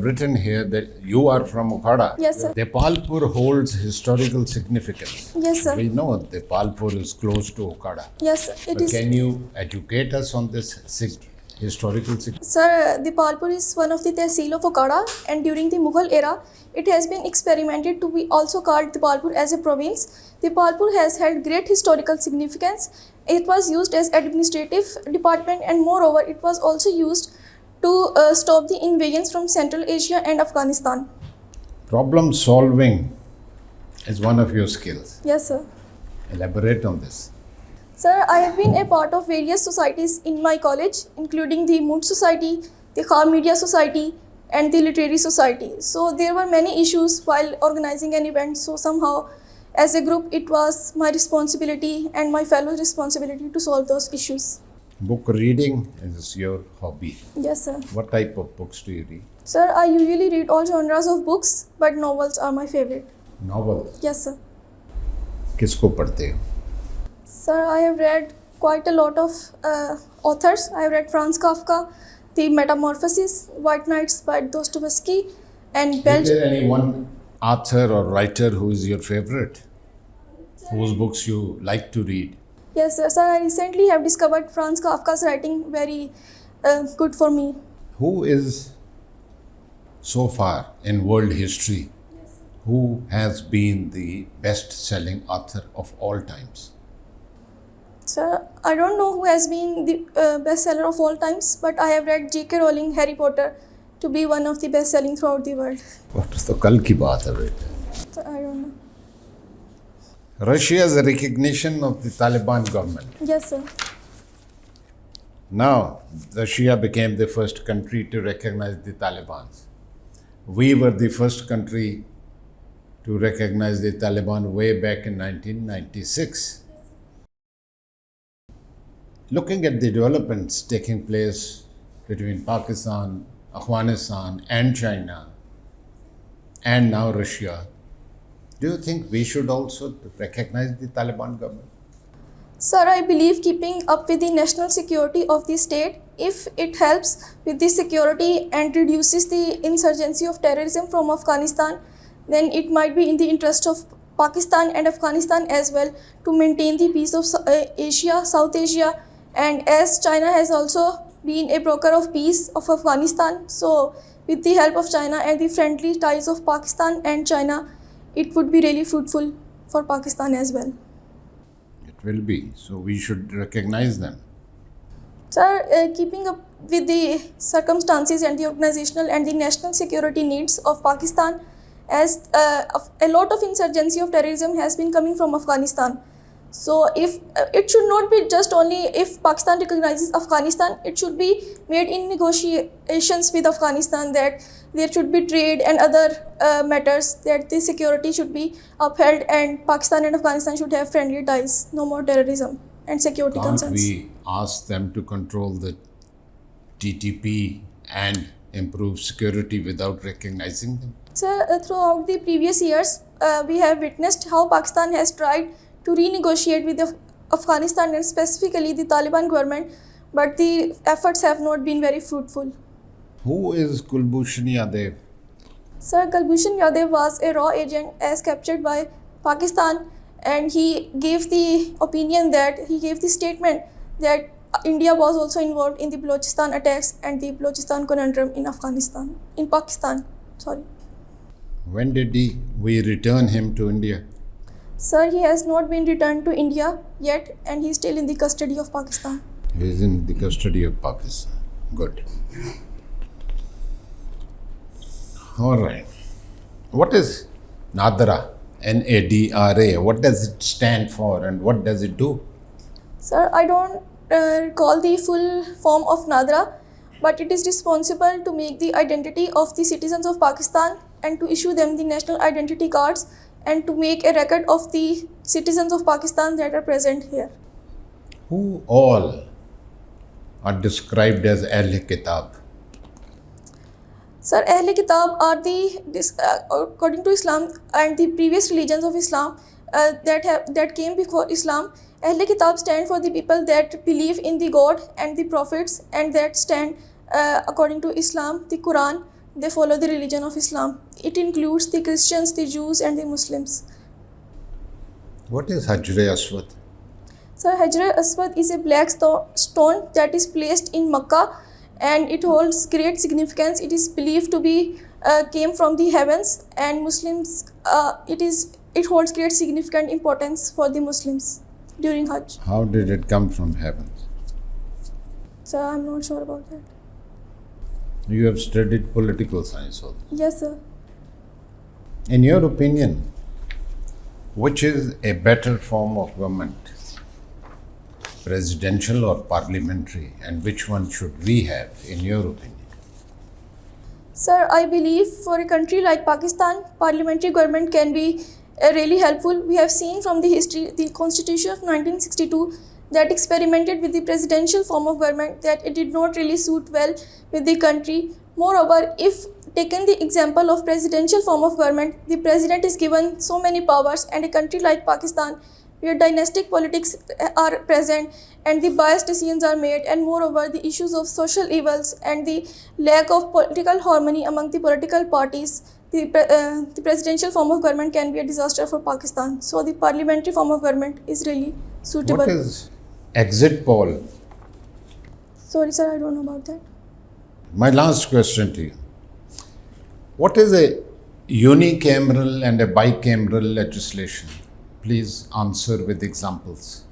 written here that you are from Okara. Yes, sir. Depalpur holds historical significance. Yes, sir. We know Depalpur is close to Okara. Yes, sir. It But is. can you educate us on this historical significance? Sir, Dipalpur is one of the tehsil of Okara, and during the Mughal era, it has been experimented to be also called Dipalpur as a province. Dipalpur has held great historical significance. It was used as administrative department, and moreover, it was also used to stop the invasions from Central Asia and Afghanistan. Problem solving is one of your skills. Yes, sir. Elaborate on this. Sir, I have been a part of various societies in my college, including the Mood Society, the Khar Media Society, and the Literary Society. So there were many issues while organizing an event. So somehow, as a group, it was my responsibility and my fellows' responsibility to solve those issues. Book reading is your hobby. Yes, sir. What type of books do you read? Sir, I usually read all genres of books, but novels are my favorite. Novels. Yes, sir. किसको पढ़ते हो? Sir, I have read quite a lot of authors. I have read Franz Kafka, The Metamorphosis, White Nights by Dostoevsky, and Is there any one author or writer who is your favorite? Whose books you like to read? Yes, sir. Sir, I recently have discovered Franz Kafka's writing very good for me. Who is so far in world history, who has been the best-selling author of all times? Sir, I don't know who has been the bestseller of all times, but I have read J.K. Rowling, Harry Potter, to be one of the best-selling throughout the world. What is the कल की बात है बेटा? So, I don't know. Russia's recognition of the Taliban government. Yes, sir. Now, Russia became the first country to recognize the Taliban. We were the first country to recognize the Taliban way back in 1996. Looking at the developments taking place between Pakistan, Afghanistan, and China, and now Russia, do you think we should also recognize the Taliban government? Sir, I believe keeping up with the national security of the state, if it helps with the security and reduces the insurgency of terrorism from Afghanistan, then it might be in the interest of Pakistan and Afghanistan as well to maintain the peace of Asia, South Asia. And as China has also been a broker of peace of Afghanistan, so with the help of China and the friendly ties of Pakistan and China, it would be really fruitful for Pakistan as well. It will be. So we should recognize them. Sir, keeping up with the circumstances and the organizational and the national security needs of Pakistan, as a lot of insurgency of terrorism has been coming from Afghanistan. So if it should not be just only if Pakistan recognizes Afghanistan, it should be made in negotiations with Afghanistan that there should be trade and other matters, that the security should be upheld and Pakistan and Afghanistan should have friendly ties, no more terrorism and security Can't concerns. we ask them to control the TTP and improve security without recognizing them? Sir, throughout the previous years, we have witnessed how Pakistan has tried to renegotiate with Afghanistan and specifically the Taliban government, but the efforts have not been very fruitful. Who is Kulbhushan Yadav? Sir, Kulbhushan Yadav was a raw agent as captured by Pakistan, and he gave the statement that India was also involved in the Balochistan attacks and the Balochistan conundrum in Pakistan. When did we return him to India? Sir, he has not been returned to India yet, and he is still in the custody of Pakistan. He is in the custody of Pakistan. Good. All right. What is NADRA? NADRA. What does it stand for and what does it do? Sir, I don't recall the full form of NADRA, but it is responsible to make the identity of the citizens of Pakistan and to issue them the national identity cards and to make a record of the citizens of Pakistan that are present here. Who all are described as Ahl Kitab? Sir, Ahl Kitab are according to Islam and the previous religions of Islam that came before Islam. Ahl Kitab stand for the people that believe in the God and the prophets and that stand according to Islam, the Quran, they follow the religion of Islam. It includes the Christians, the Jews, and the Muslims. What is Hajj Aswad? So Hajr Aswad is a black stone that is placed in Makkah, and it holds great significance. It is believed to be came from the heavens, and Muslims it holds great significant importance for the Muslims during Hajj. How did it come from heavens? So I'm not sure about that. You have studied political science also. Yes, sir. In your opinion, which is a better form of government, presidential or parliamentary, and which one should we have, in your opinion? Sir, I believe for a country like Pakistan, parliamentary government can be really helpful. We have seen from the history, the Constitution of 1962, that experimented with the presidential form of government, that it did not really suit well with the country. Moreover, if taken the example of presidential form of government, the president is given so many powers, and a country like Pakistan, where dynastic politics are present and the biased decisions are made, and moreover the issues of social evils and the lack of political harmony among the political parties, the presidential form of government can be a disaster for Pakistan. So the parliamentary form of government is really suitable. What is exit poll? Sorry sir, I don't know about that. My last question to you. What is a unicameral and a bicameral legislation? Please answer with examples.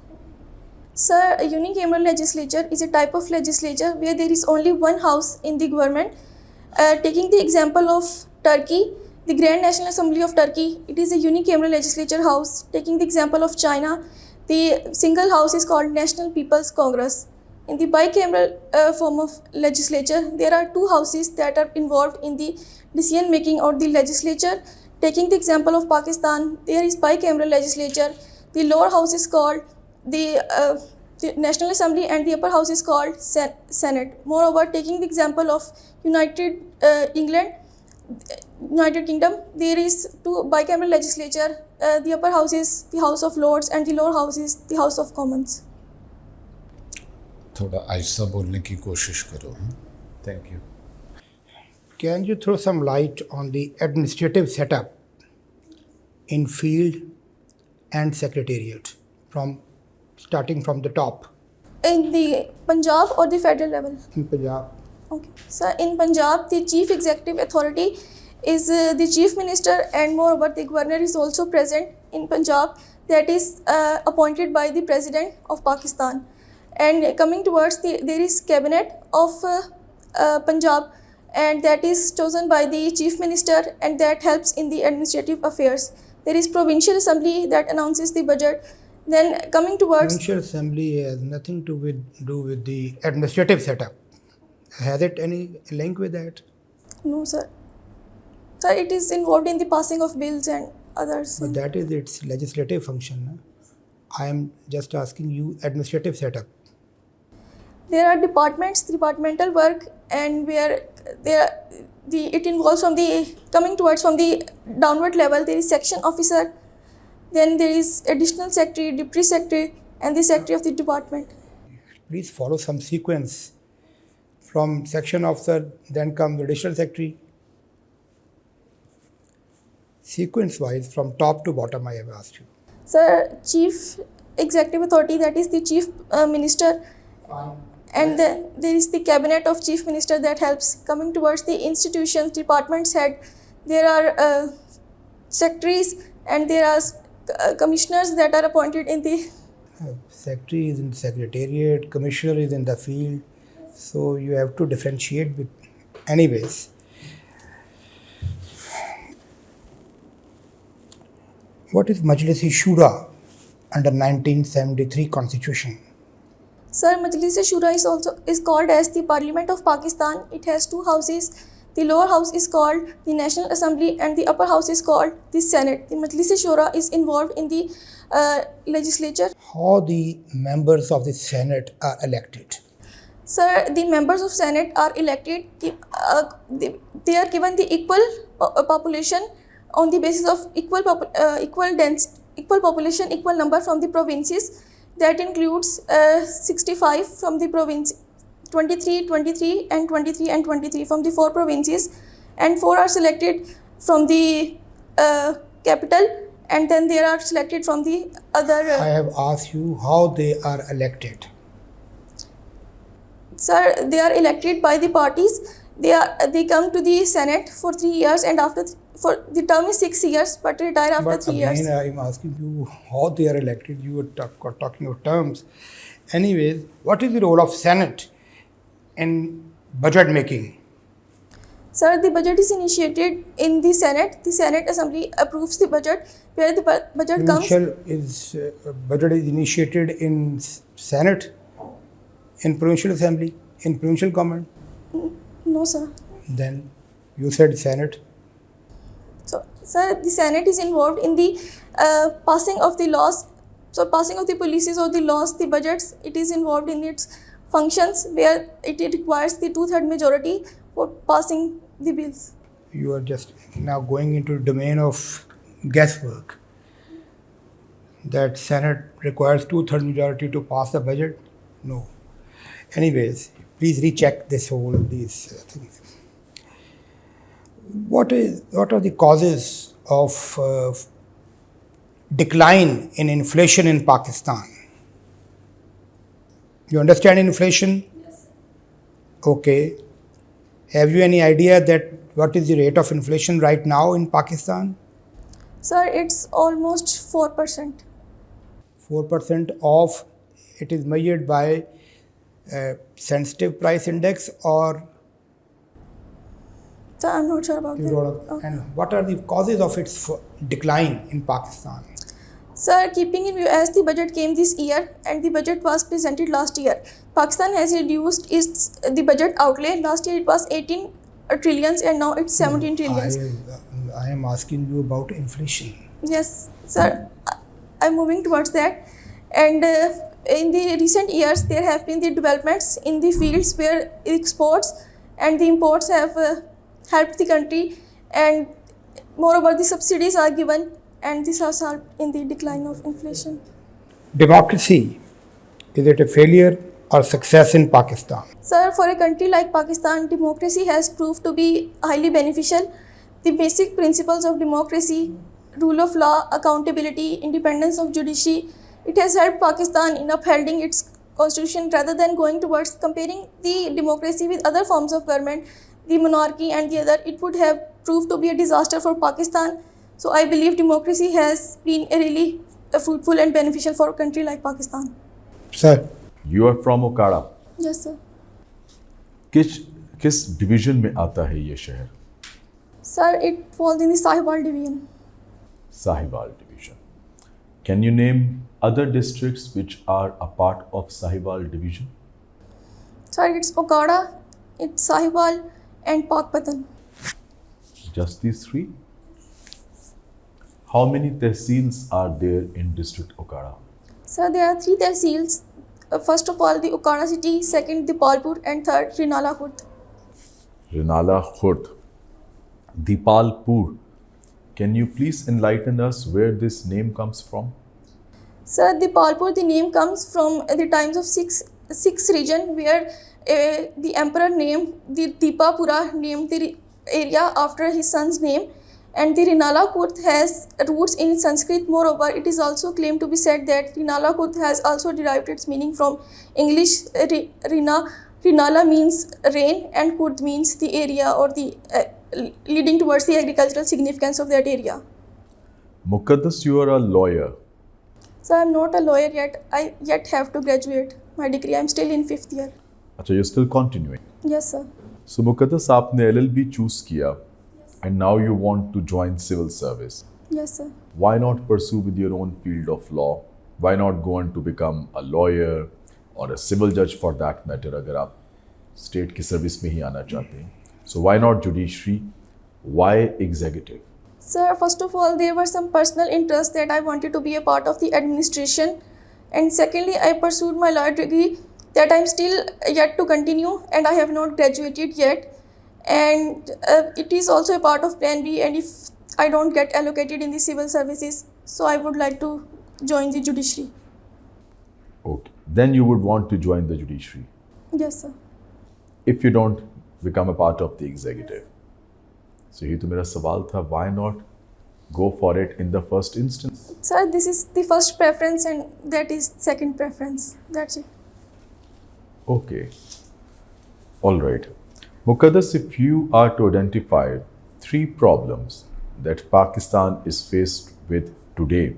Sir, a unicameral legislature is a type of legislature where there is only one house in the government. Taking the example of Turkey, the Grand National Assembly of Turkey, it is a unicameral legislature house. Taking the example of China, the single house is called National People's Congress. In the bicameral form of legislature, there are two houses that are involved in the decision making or the legislature. Taking the example of Pakistan, there is bicameral legislature. The lower house is called the National Assembly, and the upper house is called Senate. Moreover, taking the example of United Kingdom, there is two bicameral legislature. The upper house is the House of Lords, and the lower house is the House of Commons. थोड़ा आहिस्ता बोलने की कोशिश करो. Thank you. Can you throw some light on the administrative setup in field and secretariat, starting from the top? In the Punjab or the federal level? In Punjab. Okay. So in Punjab, the chief executive authority is the chief minister, and moreover the governor is also present in Punjab, that is appointed by the president of Pakistan. And coming towards there is cabinet of Punjab, and that is chosen by the chief minister, and that helps in the administrative affairs. There is provincial assembly that announces the budget. Then coming towards Provincial assembly has nothing to do with the administrative setup. Has it any link with that? No sir. So it is involved in the passing of bills and others. But that is its legislative function. No? I am just asking you administrative setup. There are departments, departmental work, and where it involves from the downward level. There is section officer, then there is additional secretary, deputy secretary, and the secretary of the department. Please follow some sequence. From section officer, then comes additional secretary. Sequence wise, from top to bottom, I have asked you. Sir, chief executive authority, that is the chief minister. Fine. And then there is the cabinet of chief minister that helps. Coming towards the institutions, departments head, there are secretaries, and there are commissioners that are appointed in the... Secretary is in the secretariat, commissioner is in the field, so you have to differentiate with... Anyways, what is Majlis-e-Shura under 1973 Constitution? Sir, Majlis-e-Shura is called as the Parliament of Pakistan. It has two houses. The lower house is called the National Assembly, and the upper house is called the Senate. The Majlis-e-Shura is involved in the legislature. How the members of the Senate are elected? Sir, the members of Senate are elected. They are given the equal population on the basis of equal population, equal number from the provinces. That includes 65 from the province, 23, 23, and 23 and 23 from the four provinces, and 4 are selected from the capital, and then they are selected from the other. I have asked you how they are elected. Sir, they are elected by the parties. They come to the Senate for 3 years, and for the term is 6 years, but retire after But 3 again, years. I am asking you how they are elected. You were talking of terms. Anyways, what is the role of Senate in budget making? Sir, the budget is initiated in the Senate. The Senate Assembly approves the budget, where the budget comes. Budget is initiated in Senate, in provincial assembly, in provincial government. No, sir. Then you said Senate. So, sir, the Senate is involved in the passing of the laws. So, passing of the policies or the laws, the budgets, it is involved in its functions, where it requires the 2/3 majority for passing the bills. You are just now going into the domain of guesswork. That Senate requires 2/3 majority to pass the budget? No. Anyways, please recheck these things. What are the causes of decline in inflation in Pakistan? You understand inflation? Yes. Okay. Have you any idea that what is the rate of inflation right now in Pakistan? Sir, it's almost 4%. 4% of it is measured by sensitive price index, or So, I'm not sure about you that. don't know. And what are the causes of its decline in Pakistan? Sir, keeping in view as the budget came this year and the budget was presented last year, Pakistan has reduced the budget outlay. Last year it was 18 trillions and now it's 17 trillions. I am asking you about inflation. Yes, sir, I'm moving towards that. And in the recent years, there have been the developments in the fields where exports and the imports have helped the country, and moreover the subsidies are given, and this has helped in the decline of inflation. Democracy, is it a failure or success in Pakistan? Sir, for a country like Pakistan, democracy has proved to be highly beneficial. The basic principles of democracy, rule of law, accountability, independence of judiciary, it has helped Pakistan in upholding its constitution rather than going towards comparing the democracy with other forms of government, the monarchy and the other. It would have proved to be a disaster for Pakistan. So I believe democracy has been a really fruitful and beneficial for a country like Pakistan. Sir, You are from Okara. Yes, sir. किस division में आता है ये शहर? Sir, it falls in the Sahiwal division. Sahiwal division. Can you name other districts which are a part of Sahiwal division? Sir, it's Okara, it's Sahiwal and Pakpatan. Just these three? How many tehsils are there in district Okara? Sir, there are 3 tehsils. First of all, the Okara city, second, the Palpur, and third, Rinala Khurd. Rinala Khurd. Dipalpur. Can you please enlighten us where this name comes from? Sir, the Palpur, the name comes from the times of six region, where the emperor named the Dipapura, named the area after his son's name, and the Rinala Khurd has roots in Sanskrit. Moreover, it is also claimed to be said that Rinala Khurd has also derived its meaning from English. Rinala means rain and Khurd means the area or the leading towards the agricultural significance of that area. Muqaddas, you are a lawyer. So I am not a lawyer yet. I yet have to graduate my degree. I am still in 5th year. अच्छा, you're still continuing. Yes, sir. So Muqaddas, आपने LLB choose किया, and now you want to join civil service. Yes, sir. Why not pursue with your own field of law? Why not go on to become a lawyer or a civil judge for that matter, अगर आप state की service में ही आना चाहते हैं? So why not judiciary? Why executive? Sir, first of all, there were some personal interests that I wanted to be a part of the administration. And secondly, I pursued my law degree that I'm still yet to continue, and I have not graduated yet. And it is also a part of Plan B, and if I don't get allocated in the civil services, so I would like to join the judiciary. Okay. Then you would want to join the judiciary Yes, sir. if you don't become a part of the executive. So ये तो मेरा सवाल था, why not go for it in the first instance? Sir, this is the first preference and that is second preference. That's it. Okay. All right. Muqaddas, if you are to identify 3 problems that Pakistan is faced with today,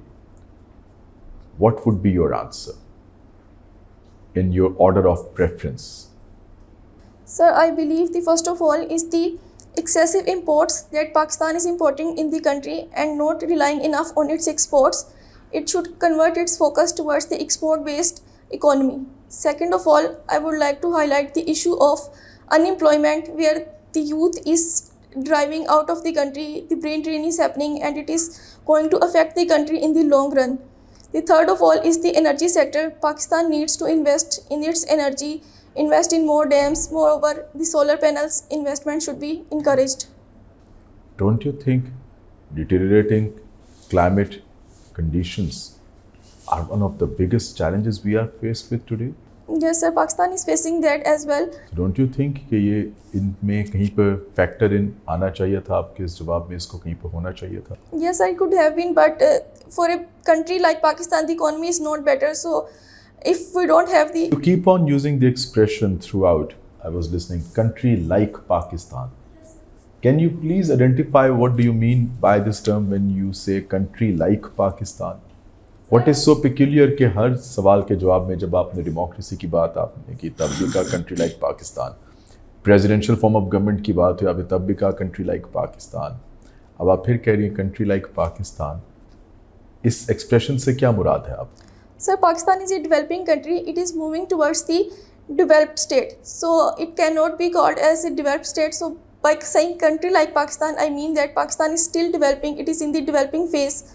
what would be your answer in your order of preference? Sir, I believe the first of all is the excessive imports that Pakistan is importing in the country and not relying enough on its exports. It should convert its focus towards the export-based economy. Second of all, I would like to highlight the issue of unemployment, where the youth is driving out of the country, the brain drain is happening and it is going to affect the country in the long run. The third of all is the energy sector. Pakistan needs to invest in its energy, invest in more dams. Moreover, the solar panels investment should be encouraged. Don't you think deteriorating climate conditions are one of the biggest challenges we are faced with today? Yes, sir, Pakistan is facing that as well. Don't you think कि ये इनमें कहीं पर factor in आना चाहिए था, आपके इस जवाब में इसको कहीं पर होना चाहिए था? Yes, I could have been, but for a country like Pakistan, the economy is not better. So, if we don't have the... You keep on using the expression throughout. I was listening, country like Pakistan. Can you please identify what do you mean by this term when you say country like Pakistan? What is so peculiar कि हर सवाल के जवाब में जब आपने democracy की बात आपने की तब भी कहा country like Pakistan, presidential form of government की बात हुई आपने तब भी कहा country like Pakistan, अब आप फिर कह रही हैं country like Pakistan. इस एक्सप्रेशन से क्या मुराद है आप? Sir, Pakistan is a developing country. It is moving towards the developed state. So, it cannot be called as a developed state. So, by saying country like Pakistan, I mean that Pakistan is still developing. It is in the developing phase.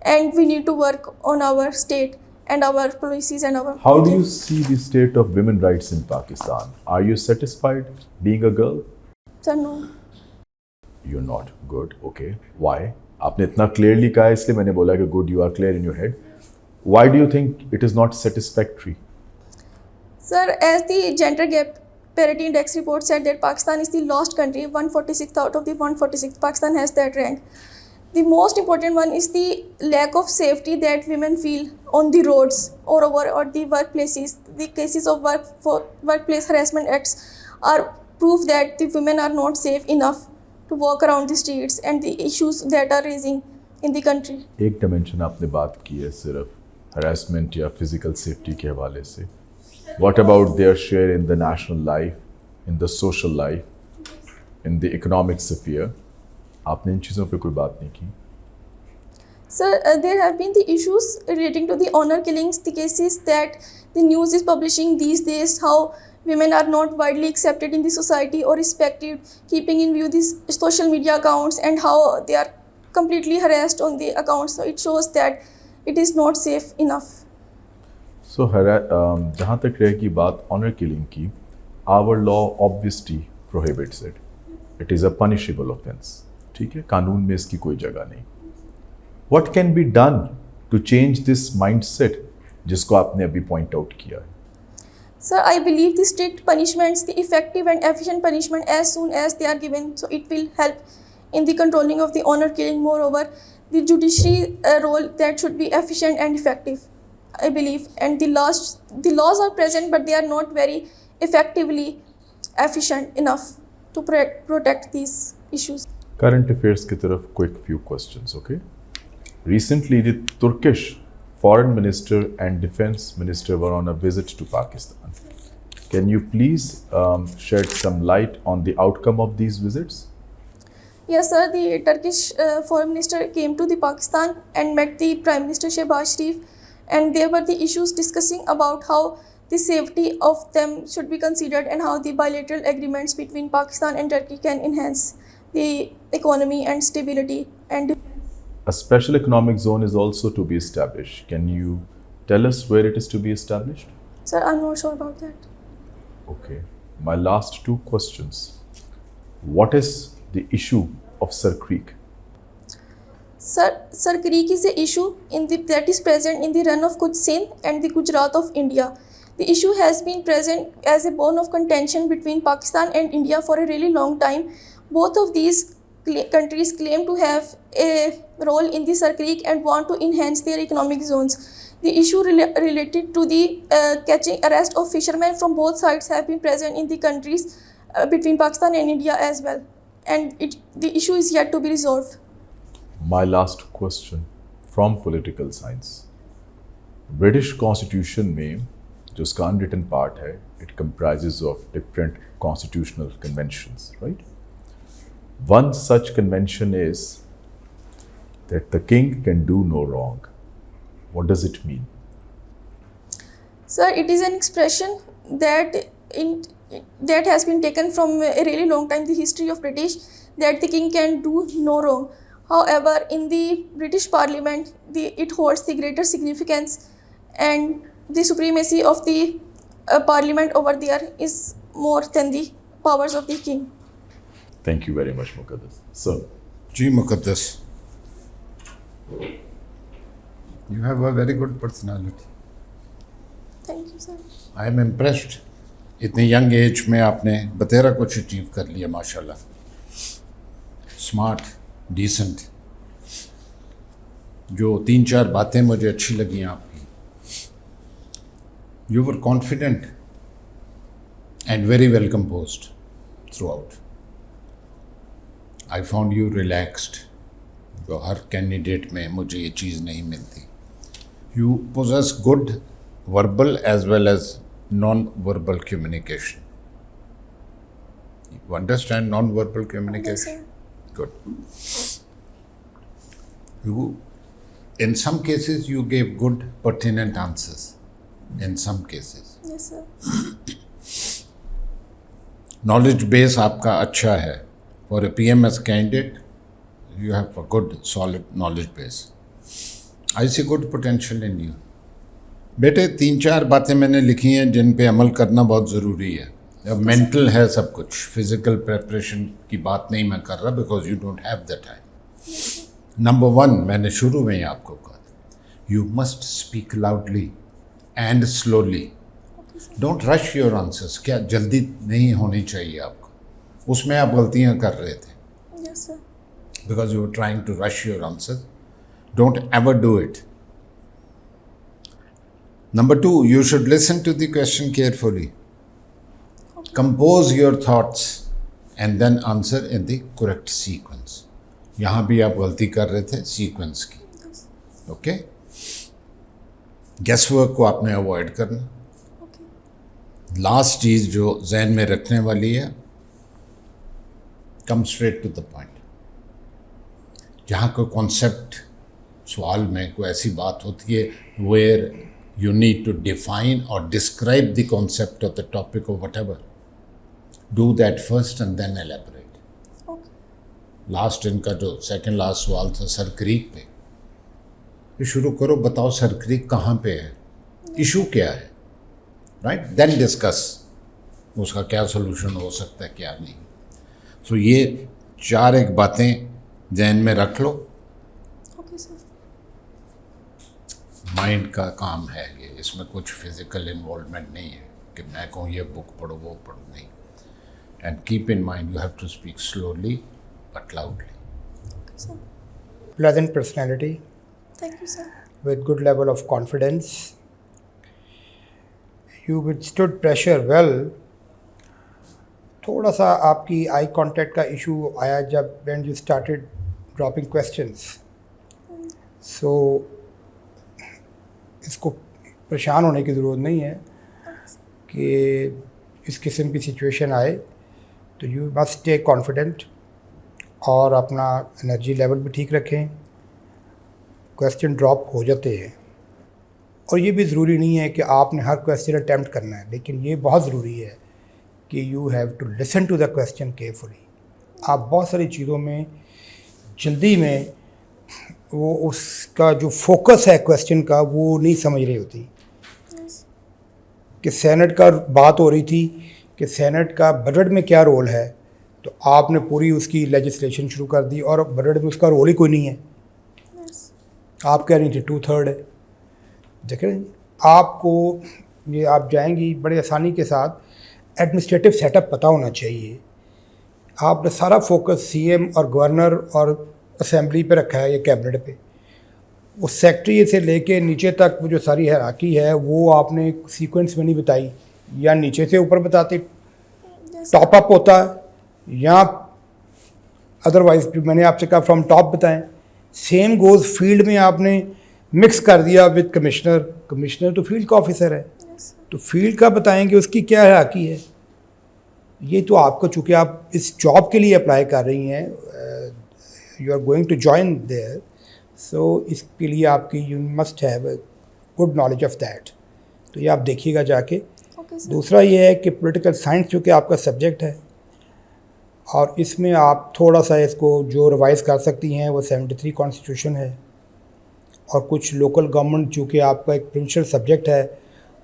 And we need to work on our state and our policies and our... How do you see the state of women rights in Pakistan? Are you satisfied being a girl? Sir, no. You're not. Good. Okay. Why? आपने इतना clearly कहा है इसलिए मैंने बोला कि good, you are clear in your head. Why do you think it is not satisfactory? Sir, as the gender gap parity index report said that Pakistan is the last country, 146th out of the 146th, Pakistan has that rank. The most important one is the lack of safety that women feel on the roads or the workplaces. The cases of workplace harassment acts are proof that the women are not safe enough to walk around the streets and the issues that are raising in the country. एक dimension आपने बात की है सिर्फ harassment या physical safety के हवाले से. What about their share in the national life, in the social life, in the economic sphere? आपने इन चीज़ों पे कोई बात नहीं की. Sir, there have been the issues relating to the honor killings, the cases that the news is publishing these days, how women are not widely accepted in the society or respected, keeping in view these social media accounts and how they are completely harassed on the accounts. So it shows that it is not safe enough. So जहाँ तक रहेगी बात honor killing की, our law obviously prohibits it. It is a punishable offence. ठीक है, कानून में इसकी कोई जगह नहीं. What can be done to change this mindset जिसको आपने अभी point out किया है? Sir, I believe the strict punishments, the effective and efficient punishment as soon as they are given, so it will help in the controlling of the honor killing. Moreover, the judiciary role that should be efficient and effective, I believe. And the laws are present, but they are not very effectively efficient enough to protect these issues. Current affairs की तरफ quick few questions, okay? Recently, the Turkish foreign minister and defense minister were on a visit to Pakistan. Can you please shed some light on the outcome of these visits? Yes, sir. The Turkish foreign minister came to the Pakistan and met the Prime Minister Shehbaz Sharif, and there were the issues discussing about how the safety of them should be considered and how the bilateral agreements between Pakistan and Turkey can enhance the economy and stability and A special economic zone is also to be established. Can you tell us where it is to be established? Sir, I'm not sure about that. Okay. My last 2 questions. What is the issue of Sir Creek? Sir Creek is an issue that is present in the run of Kutch Sindh and the Gujarat of India. The issue has been present as a bone of contention between Pakistan and India for a really long time. Both of these countries claim to have a role in the Creek and want to enhance their economic zones. The issue related to the catching arrest of fishermen from both sides have been present in the countries between Pakistan and India as well, and the issue is yet to be resolved. My last question from political science. British Constitution में जो उसका unwritten part है, it comprises of different constitutional conventions, right? One such convention is that the king can do no wrong. What does it mean? Sir, it is an expression that that has been taken from a really long time, the history of British, that the king can do no wrong. However, in the British Parliament, it holds the greater significance, and the supremacy of the Parliament over there is more than the powers of the king. Thank you very much, Muqaddas. Sir. Ji Muqaddas, you have a very good personality. Thank you, sir. I am impressed. इतनी young age में आपने बतेरा कुछ achieve कर लिया माशाल्लाह. Smart, decent. जो 3-4 बातें मुझे अच्छी लगी आपकी. You were confident and very well composed throughout. I found you relaxed. जो हर कैंडिडेट में मुझे ये चीज़ नहीं मिलती. You possess good verbal as well as non-verbal communication. You understand non-verbal communication? Yes, sir. Good. You, in some cases, you gave good, pertinent answers. In some cases. Yes, sir. Knowledge base आपका अच्छा है. For a PMS candidate, you have a good, solid knowledge base. I see good potential in you. बेटे 3-4 बातें मैंने लिखी हैं जिन पे अमल करना बहुत ज़रूरी है. अब मेंटल है सब कुछ. फिजिकल प्रेपरेशन की बात नहीं मैं कर रहा because you don't have the time. Number 1 मैंने शुरू में ही आपको कहा, you must speak loudly and slowly. Don't rush your answers. क्या जल्दी नहीं होनी चाहिए आपको. उसमें आप गलतियां कर रहे थे Yes, sir. because you were trying to rush your answers. Don't ever do it. Number 2, you should listen to the question carefully. Okay. Compose your thoughts and then answer in the correct sequence. यहाँ भी आप गलती कर रहे थे sequence की. Okay. Guess work को आपने अवॉइड करना. Okay. लास्ट चीज़ जो जहन में रखने वाली है, come straight to the point. जहाँ कोई कॉन्सेप्ट सवाल में कोई ऐसी बात होती है where you need to define or describe the concept of the topic or whatever. Do that first and then elaborate. Okay. Last इनका जो सेकंड लास्ट सवाल था सर क्रीक पे, ये शुरू करो. बताओ सर क्रीक कहाँ पे है, इशू क्या है, राइट. देन डिस्कस उसका क्या सोल्यूशन हो सकता है क्या नहीं. सो ये 4 बातें जहन में रख लो. Okay, sir. माइंड का काम है ये. इसमें कुछ फिजिकल इन्वॉल्वमेंट नहीं है कि मैं कहूँ ये बुक पढ़ो वो पढ़ो, नहीं. And keep in mind you have to speak slowly but loudly. Okay, sir. Pleasant personality Thank you, sir. with good level of confidence. You withstood pressure well. थोड़ा सा आपकी आई कांटेक्ट का इशू आया जब when you started dropping questions. So इसको परेशान होने की ज़रूरत नहीं है कि इस किस्म की सिचुएशन आए तो यू मस्ट स्टे कॉन्फिडेंट और अपना एनर्जी लेवल भी ठीक रखें. क्वेश्चन ड्रॉप हो जाते हैं और ये भी ज़रूरी नहीं है कि आपने हर क्वेश्चन अटैम्प्ट करना है, लेकिन ये बहुत ज़रूरी है कि you have to listen to the question carefully. आप बहुत सारी चीज़ों में जल्दी में वो उसका जो फोकस है क्वेश्चन का वो नहीं समझ रही होती. कि सेनेट का बात हो रही थी कि सेनेट का बजट में क्या रोल है, तो आपने पूरी उसकी लेजिस्लेशन शुरू कर दी और बजट में उसका रोल ही कोई नहीं है. आप कह रही थी 2/3 है. देखें आपको ये आप जाएंगी बड़े आसानी के साथ. एडमिनिस्ट्रेटिव सेटअप पता होना चाहिए. आपने सारा फोकस सीएम और गवर्नर और असेंबली पे रखा है, ये कैबिनेट पे। वो सेक्रेटरी से लेके नीचे तक वो जो सारी हायरार्की है वो आपने सीक्वेंस में नहीं बताई, या नीचे से ऊपर बताते टॉप अप होता है, या अदरवाइज मैंने आपसे कहा फ्रॉम टॉप बताएं। सेम गोज फील्ड में आपने मिक्स कर दिया विद कमिश्नर। कमिश्नर तो फील्ड का ऑफिसर है, तो फील्ड का बताएंगे उसकी क्या हायरार्की है। ये तो आपको, चूँकि आप इस जॉब के लिए अप्लाई कर रही हैं, you are going to join there, so इसके लिए आपकी you must have good knowledge of that. तो ये आप देखिएगा जाके। दूसरा ये है कि पॉलिटिकल साइंस चूँकि आपका सब्जेक्ट है, और इसमें आप थोड़ा सा इसको जो रिवाइज़ कर सकती हैं वो 73 कॉन्स्टिट्यूशन है, और कुछ लोकल गवर्नमेंट चूँकि आपका एक प्रिंसिपल सब्जेक्ट है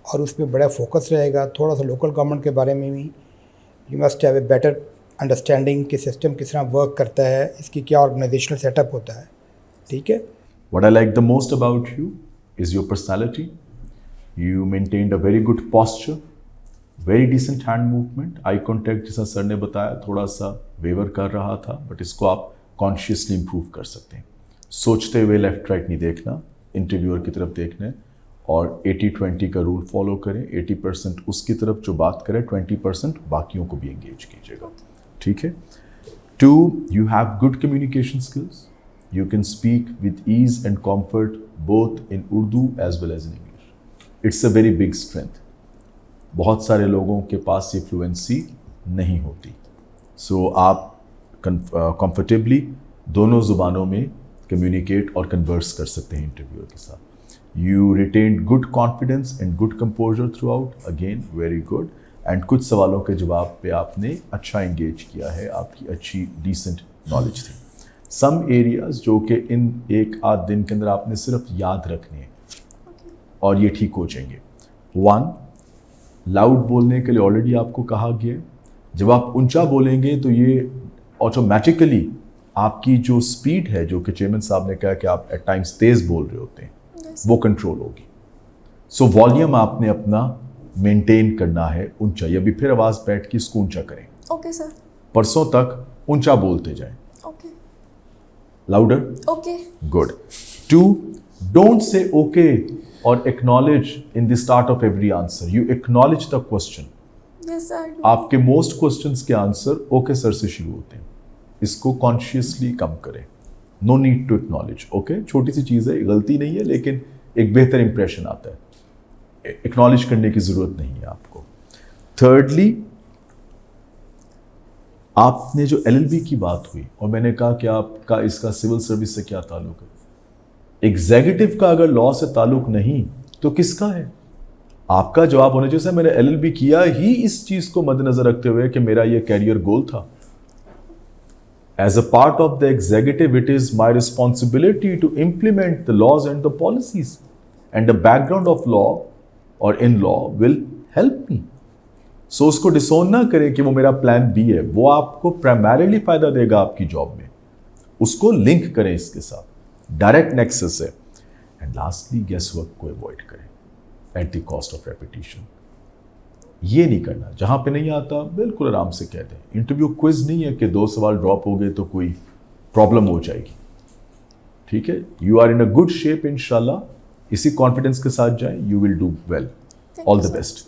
और उस पर बड़ा फोकस रहेगा, थोड़ा सा लोकल गवर्नमेंट के बारे में भी you must have a better understanding कि सिस्टम किस तरह वर्क करता है, इसकी क्या ऑर्गेनाइजेशनल सेटअप होता है। ठीक है। What I like the most about you is your personality. You maintained a very good posture, very decent hand movement, eye contact जैसा सर ने बताया थोड़ा सा वेवर कर रहा था, बट इसको आप कॉन्शियसली इम्प्रूव कर सकते हैं। सोचते हुए लेफ्ट राइट नहीं देखना, इंटरव्यूअर की तरफ देखना है, और 80-20 का रूल फॉलो करें। 80% उसकी तरफ जो बात करे, 20% बाकियों को भी एंगेज कीजिएगा। ठीक है। 2, you have good communication skills. You can speak with ease and comfort both in Urdu as well as in English. It's a very big strength. बहुत सारे लोगों के पास ये फ्लुएंसी नहीं होती। सो आप कंफर्टेबली दोनों ज़ुबानों में कम्युनिकेट और कन्वर्स कर सकते हैं इंटरव्यूअर के साथ। You retained good confidence and good composer through out, again very good. And कुछ सवालों के जवाब पे आपने अच्छा इंगेज किया है, आपकी अच्छी डिसेंट नॉलेज थी। सम एरियाज जो कि इन एक आध दिन के अंदर आपने सिर्फ याद रखने हैं और ये ठीक हो जाएंगे। 1, लाउड बोलने के लिए ऑलरेडी आपको कहा गया है। जब आप ऊंचा बोलेंगे तो ये ऑटोमेटिकली आपकी जो स्पीड है, जो कि चेयरमैन साहब ने कहा कि आप एट टाइम्स तेज़ बोल रहे होते हैं, वो कंट्रोल होगी। सो वॉल्यूम आपने अपना मेंटेन करना है ऊंचा, या भी फिर आवाज़ बैठ के इसको ऊंचा करें। Okay sir. परसों तक ऊंचा बोलते जाएं। Okay. Louder. Okay. Good. 2, don't say okay or acknowledge in the start of every answer. You acknowledge the question. Yes sir. आपके most questions के आंसर ओके सर से शुरू होते हैं। इसको कॉन्शियसली कम करें। No need to acknowledge. Okay, छोटी सी चीज़ है, गलती नहीं है, लेकिन एक बेहतर इंप्रेशन आता है। एक्नॉलेज करने की ज़रूरत नहीं है आपको। थिर्डली, आपने जो LLB की बात हुई और मैंने कहा कि आपका इसका सिविल सर्विस से क्या ताल्लुक है। एग्जीक्यूटिव का अगर लॉ से ताल्लुक नहीं तो किसका है? आपका जवाब होना चाहिए मैंने LLB किया ही इस चीज़ को मद्देनजर रखते हुए कि मेरा ये कैरियर गोल था। As a part of the executive, it is my responsibility to implement the laws and the policies, and the background of law or in law will help me. So उसको डिसोन ना करें कि वो मेरा प्लान बी है, वो आपको primarily फायदा देगा आपकी जॉब में। उसको लिंक करें इसके साथ, डायरेक्ट नेक्सस है। एंड लास्टली, गेस वर्क को अवॉइड करें at the cost of repetition. ये नहीं करना, जहां पे नहीं आता बिल्कुल आराम से कह दें। इंटरव्यू क्विज नहीं है कि 2 सवाल ड्रॉप हो गए तो कोई प्रॉब्लम हो जाएगी। ठीक है, you are in a good shape इंशाल्लाह। इसी कॉन्फिडेंस के साथ जाएं, you will do well. All the best.